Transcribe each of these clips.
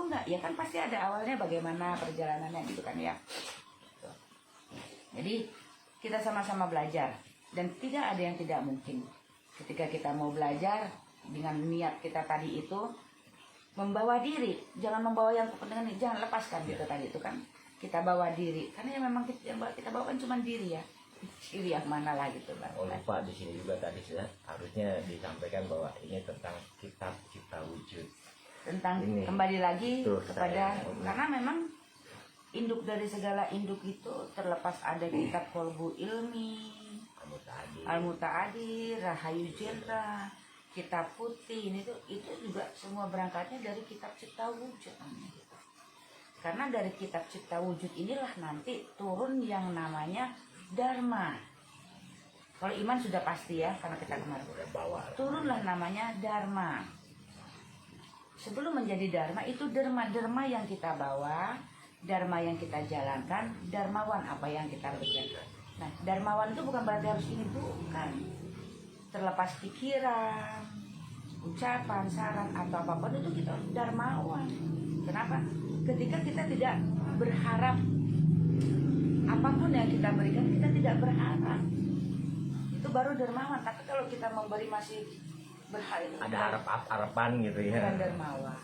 enggak? Ya kan pasti ada awalnya bagaimana perjalanannya gitu kan ya. Jadi kita sama-sama belajar dan tidak ada yang tidak mungkin. Ketika kita mau belajar dengan niat kita tadi itu membawa diri, jangan membawa yang kepentingan, jangan lepaskan gitu tadi itu kan. Kita bawa diri, karena yang memang kita bawa kan cuma diri ya. Diri yang mana lah gitu Bang. Oh lupa di sini juga tadi harusnya disampaikan bahwa ini tentang kitab cipta wujud. Tentang ini. Kembali lagi Tuh, kepada karena memang induk dari segala induk itu terlepas ada kitab Kolbu Ilmi, Al-Muta'adir, Rahayu Jendra, kitab putih itu juga semua berangkatnya dari kitab cipta wujud. Karena dari kitab cipta wujud inilah nanti turun yang namanya Dharma. Kalau iman sudah pasti ya, karena kita kemarin udah bawa. Turunlah namanya Dharma. Sebelum menjadi Dharma itu derma yang kita bawa, Dharma yang kita jalankan, Dharmawan apa yang kita kerjakan. Nah, Dharmawan itu bukan berarti harus ini, bukan. Terlepas pikiran, ucapan, saran atau apapun itu kita Dharmawan. Kenapa? Ketika kita tidak berharap apapun yang kita berikan, kita tidak berharap, itu baru dermawan. Tapi kalau kita memberi masih berharap, ada harapan gitu ya, bukan dermawan.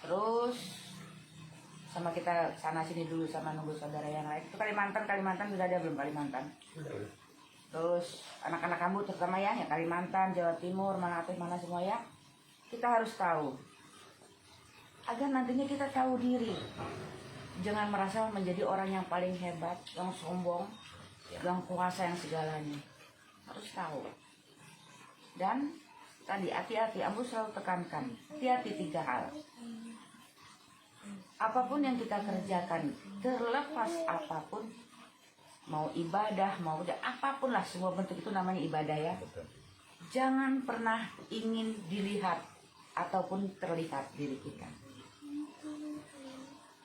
Terus sama kita sana sini dulu sama nunggu saudara yang lain. Itu Kalimantan sudah ada belum Kalimantan? Terus anak-anak kamu terutama ya, Kalimantan, Jawa Timur, mana semua ya. Kita harus tahu agar nantinya kita tahu diri. Jangan merasa menjadi orang yang paling hebat, yang sombong, yang kuasa, yang segalanya. Harus tahu. Dan tadi hati-hati, Ambu selalu tekankan, hati-hati 3 hal. Apapun yang kita kerjakan, terlepas apapun, mau ibadah, mau apapun lah, semua bentuk itu namanya ibadah ya. Jangan pernah ingin dilihat ataupun terlihat diri kita.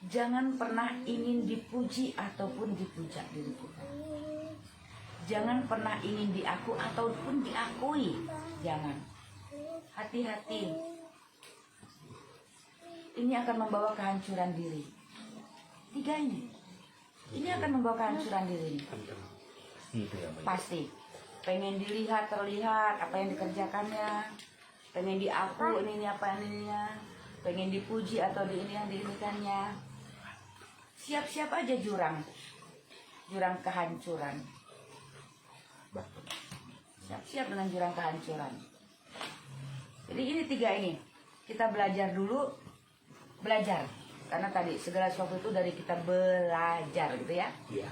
Jangan pernah ingin dipuji ataupun dipuja diri kita. Jangan pernah ingin diaku ataupun diakui. Jangan. Hati-hati. Ini akan membawa kehancuran diri. 3 ini. Ini akan membawa kehancuran diri. Pasti. Pengen dilihat, terlihat apa yang dikerjakannya. Pengen diaku ini apa ininya. Pengen dipuji atau ini yang diinikannya. Siap-siap aja jurang kehancuran. Siap-siap dengan jurang kehancuran. Jadi ini 3 ini. Kita belajar dulu. Belajar. Karena tadi segala sesuatu itu dari kita belajar gitu ya. Iya.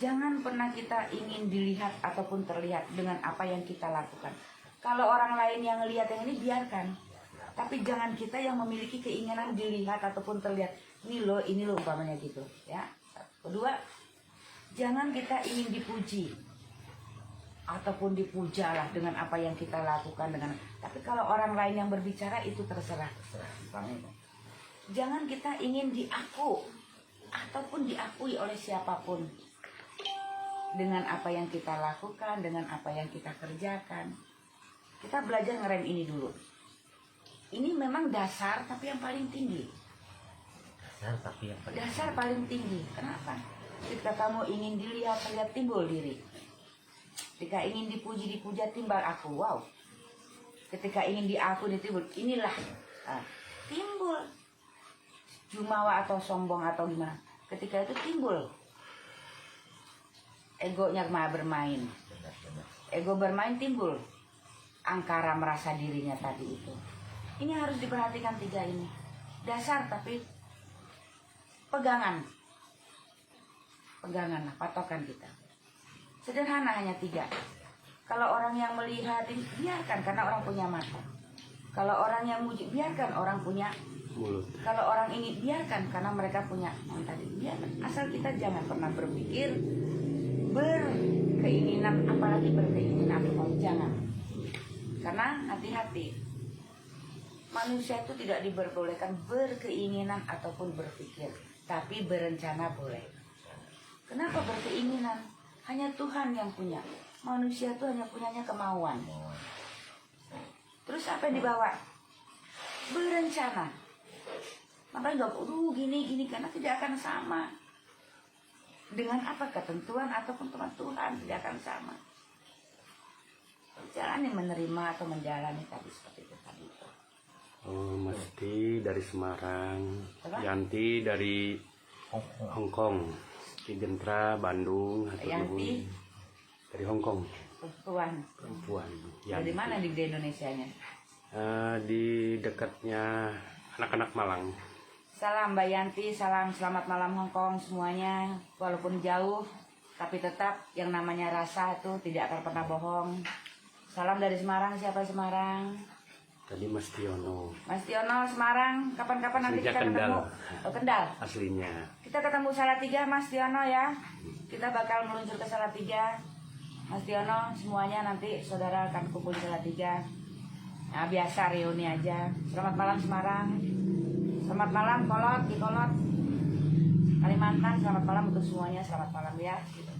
Jangan pernah kita ingin dilihat ataupun terlihat dengan apa yang kita lakukan. Kalau orang lain yang lihat yang ini biarkan. Tapi jangan kita yang memiliki keinginan dilihat ataupun terlihat. Ini loh umpamanya gitu ya. Kedua, jangan kita ingin dipuji ataupun dipujalah dengan apa yang kita lakukan dengan. Tapi kalau orang lain yang berbicara itu terserah. Jangan kita ingin diaku ataupun diakui oleh siapapun dengan apa yang kita lakukan, dengan apa yang kita kerjakan. Kita belajar ngerem ini dulu. Ini memang dasar tapi yang paling tinggi. Dasar paling tinggi. Kenapa? Ketika kamu ingin dilihat, terlihat, timbul diri. Ketika ingin dipuji, dipuja, timbal aku. Wow. Ketika ingin diaku, ditimbul. Inilah. Timbul. Jumawa atau sombong atau gimana. Ketika itu timbul. Egonya bermain. Ego bermain timbul. Angkara merasa dirinya tadi itu. Ini harus diperhatikan 3 ini. Dasar tapi pegangan lah, patokan kita. Sederhana hanya 3. Kalau orang yang melihat ini, biarkan karena orang punya mata. Kalau orang yang muji, biarkan orang punya mulut. Kalau orang ini, biarkan karena mereka punya tadi. Biarkan. Asal kita jangan pernah berpikir berkeinginan, apalagi berkeinginan atau jangan. Karena hati-hati. Manusia itu tidak diperbolehkan berkeinginan ataupun berpikir. Tapi berencana boleh. Kenapa berkeinginan? Hanya Tuhan yang punya. Manusia itu hanya punyanya kemauan. Terus apa yang dibawa? Berencana. rencana. Makanya nggak perlu gini karena tidak akan sama dengan apa ketentuan ataupun teman Tuhan, tidak akan sama. Jangan menerima atau menjalani tadi seperti itu tadi. Oh, mesti dari Semarang, Apa? Yanti dari Hong Kong, Ki Gentra Bandung, Yanti dari Hong Kong, perempuan. Yanti. Dari mana di Indonesianya? Di dekatnya anak-anak Malang. Salam Mbak Yanti, salam selamat malam Hong Kong semuanya. Walaupun jauh, tapi tetap yang namanya rasa itu tidak akan pernah bohong. Salam dari Semarang, siapa Semarang? Tadi Mas Tiono. Mas Tiono Semarang, kapan-kapan nanti Aslinya kita Kendal. ketemu. Oh, Kendal. Aslinya. Kita ketemu Salatiga Mas Tiono ya. Kita bakal meluncur ke Salatiga. Mas Tiono semuanya nanti saudara akan kumpul di Salatiga. Nah, biasa reuni aja. Selamat malam Semarang. Selamat malam Kolot, di Kolot. Kalimantan, selamat malam untuk semuanya. Selamat malam ya. Gitu.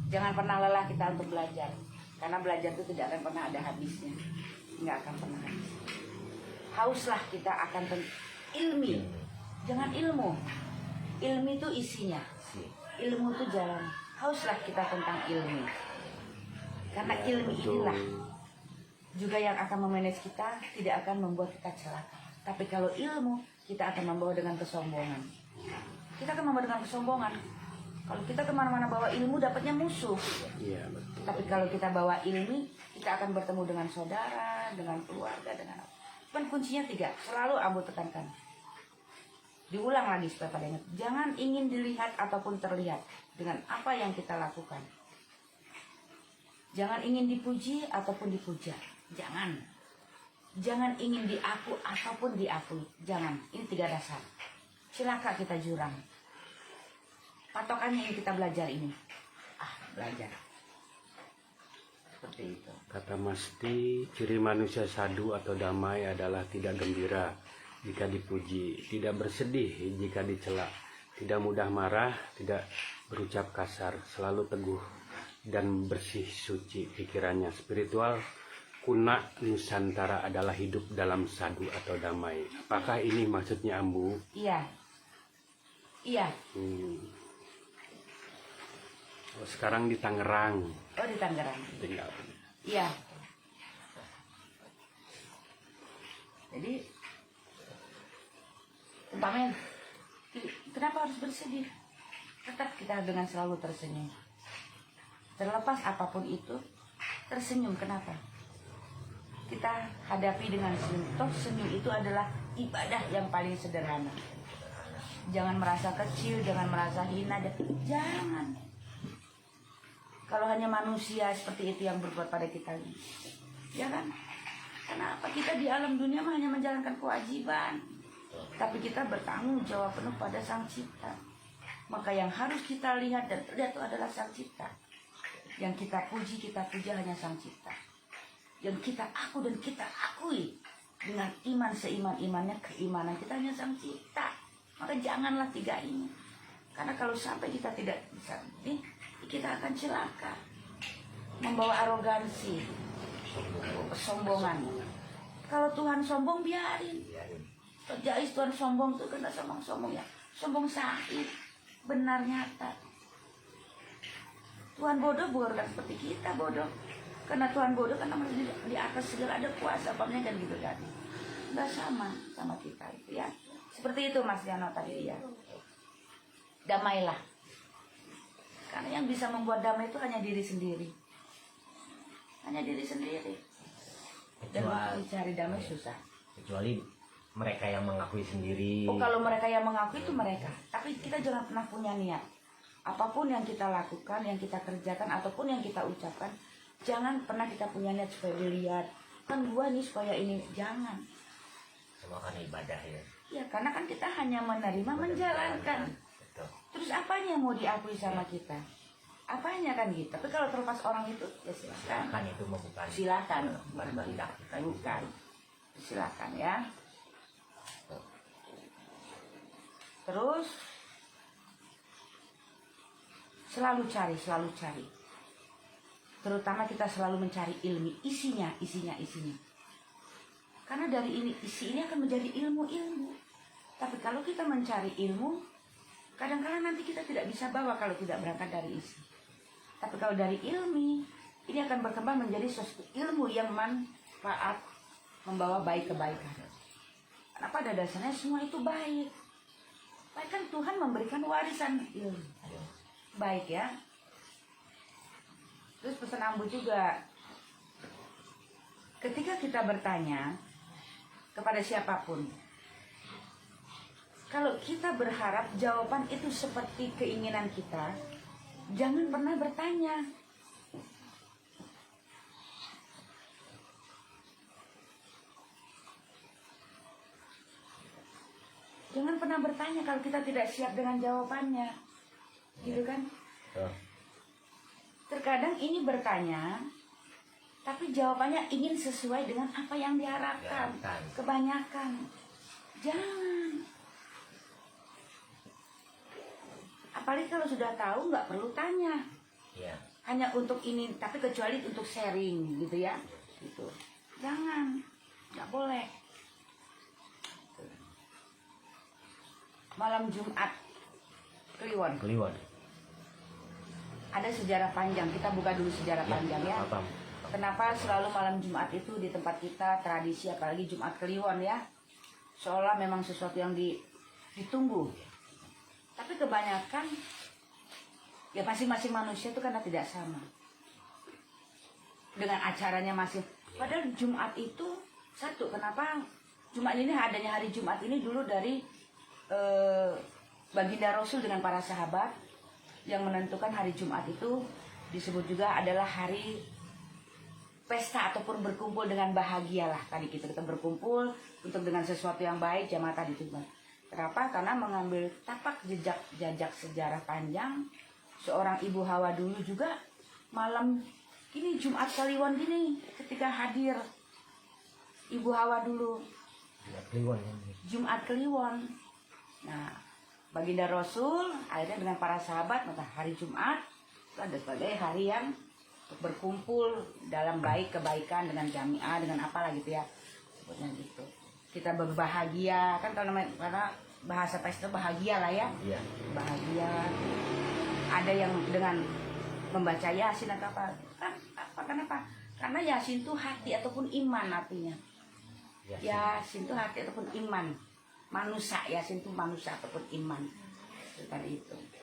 Jangan pernah lelah kita untuk belajar. Karena belajar itu tidak akan pernah ada habisnya. Nggak akan pernah habis. Hauslah kita akan ilmi. Jangan ilmu. Ilmu itu isinya. Ilmu itu jalan. Hauslah kita tentang ilmu. Karena ilmu inilah juga yang akan memanage kita, tidak akan membuat kita celaka. Tapi kalau ilmu, kita akan membawa dengan kesombongan. Kita akan membawa dengan kesombongan. Kalau kita kemana-mana bawa ilmu, dapatnya musuh. Iya, betul. Tapi kalau kita bawa ilmu, kita akan bertemu dengan saudara, dengan keluarga, dengan apa. Cuman kuncinya 3, selalu Ambo tekankan. Diulang lagi supaya pada ingat. Jangan ingin dilihat ataupun terlihat dengan apa yang kita lakukan. Jangan ingin dipuji ataupun dipuja. Jangan. Jangan ingin diaku ataupun diakui. Jangan. Ini 3 dasar. Celaka kita jurang. Patokannya yang kita belajar ini. Belajar. Seperti itu. Kata Masti, ciri manusia sadu atau damai adalah tidak gembira jika dipuji, tidak bersedih jika dicela, tidak mudah marah, tidak berucap kasar, selalu teguh dan bersih suci pikirannya. Spiritual kuna Nusantara adalah hidup dalam sadu atau damai. Apakah ini maksudnya Ambu? Iya. Iya. Oh, sekarang di Tangerang. Oh, di Tangerang. Tinggal. Iya. Jadi umpamanya kenapa harus bersedih? Tetap kita dengan selalu tersenyum. Terlepas apapun itu, tersenyum. Kenapa? Kita hadapi dengan senyum. Toh senyum itu adalah ibadah yang paling sederhana. Jangan merasa kecil, jangan merasa hina, jangan. Kalau hanya manusia seperti itu yang berbuat pada kita, ya kan? Kenapa kita di alam dunia hanya menjalankan kewajiban, tapi kita bertanggung jawab penuh pada Sang Cipta. Maka yang harus kita lihat dan terlihat itu adalah Sang Cipta. Yang kita puja hanya Sang Cipta. Yang kita aku dan kita akui dengan iman seiman-imannya, keimanan kita hanya Sang Cipta. Maka janganlah 3 ini. Karena kalau sampai kita tidak bisa ini, kita akan celaka. Membawa arogansi, kesombongan. Kalau Tuhan sombong, biarin. Jais Tuhan sombong itu kena sombong ya. Sombong sakit, benar nyata. Tuhan bodoh bukan seperti kita bodoh. Karena Tuhan bodoh karena di atas segala ada kuasa, apanya kan gitu kan. Nggak sama kita itu ya. Seperti itu Mas Yano tadi ya. Damailah. Karena yang bisa membuat damai itu hanya diri sendiri. Hanya diri sendiri. Dan waktu cari damai susah. Kecuali mereka yang mengakui sendiri. Oh, kalau mereka yang mengakui itu mereka. Tapi kita jangan pernah punya niat. Apapun yang kita lakukan, yang kita kerjakan, ataupun yang kita ucapkan, jangan pernah kita punya niat supaya dilihat. Kan gua nih supaya ini. Jangan. Semua kan ibadah ya. Ya, karena kan kita hanya menerima, menjalankan. Betul. Terus apanya yang mau diakui sama kita? Apanya kan gitu. Tapi kalau terlepas orang itu, ya silakan. Kan itu bukan. Silakan. Bertindak. Bukan. Silakan ya. Terus selalu cari. Terutama kita selalu mencari ilmu, isinya. Karena dari ini isi ini akan menjadi ilmu-ilmu. Tapi kalau kita mencari ilmu, kadang-kadang nanti kita tidak bisa bawa kalau tidak berangkat dari isi. Tapi kalau dari ilmi, ini akan berkembang menjadi suatu ilmu yang manfaat, membawa baik kebaikan. Karena pada dasarnya semua itu baik. Baik kan Tuhan memberikan warisan ilmu. Baik ya. Terus pesan Ambu juga, ketika kita bertanya kepada siapapun, kalau kita berharap jawaban itu seperti keinginan kita, jangan pernah bertanya. Jangan pernah bertanya kalau kita tidak siap dengan jawabannya. Gitu kan? Terkadang ini bertanya, tapi jawabannya ingin sesuai dengan apa yang diharapkan. Kebanyakan. Jangan. Apalagi kalau sudah tahu nggak perlu tanya. Ya. Hanya untuk ini, tapi kecuali untuk sharing gitu ya. Gitu. Jangan. Nggak boleh. Malam Jumat Kliwon. Ada sejarah panjang. Kita buka dulu sejarah panjang ya. Apa? Kenapa selalu malam Jumat itu di tempat kita tradisi, apalagi Jumat Kliwon ya, seolah memang sesuatu yang ditunggu. Tapi kebanyakan ya masing-masing manusia itu karena tidak sama dengan acaranya masih. Padahal Jumat itu satu. Kenapa Jumat ini adanya hari Jumat ini dulu dari baginda Rasul dengan para sahabat yang menentukan hari Jumat itu disebut juga adalah hari pesta ataupun berkumpul dengan bahagia lah. Tadi kita berkumpul untuk dengan sesuatu yang baik, jamaah tadi itu. Kenapa? Karena mengambil tapak jejak sejarah panjang seorang Ibu Hawa dulu juga malam ini Jumat Kliwon gini ketika hadir Ibu Hawa dulu Jumat Kliwon. Nah, baginda Rasul akhirnya dengan para sahabat maka hari Jumat itu ada sebagai hari yang berkumpul dalam baik kebaikan dengan jamiah dengan apalah gitu ya sebutnya gitu. Kita berbahagia kan karena bahasa pesta bahagia lah ya. Iya. Bahagia. Ada yang dengan membaca Yasin atau apa? Kenapa? Karena Yasin itu hati ataupun iman artinya. Yasin itu hati ataupun iman. Manusia, Yasin itu manusia ataupun iman. Seperti itu.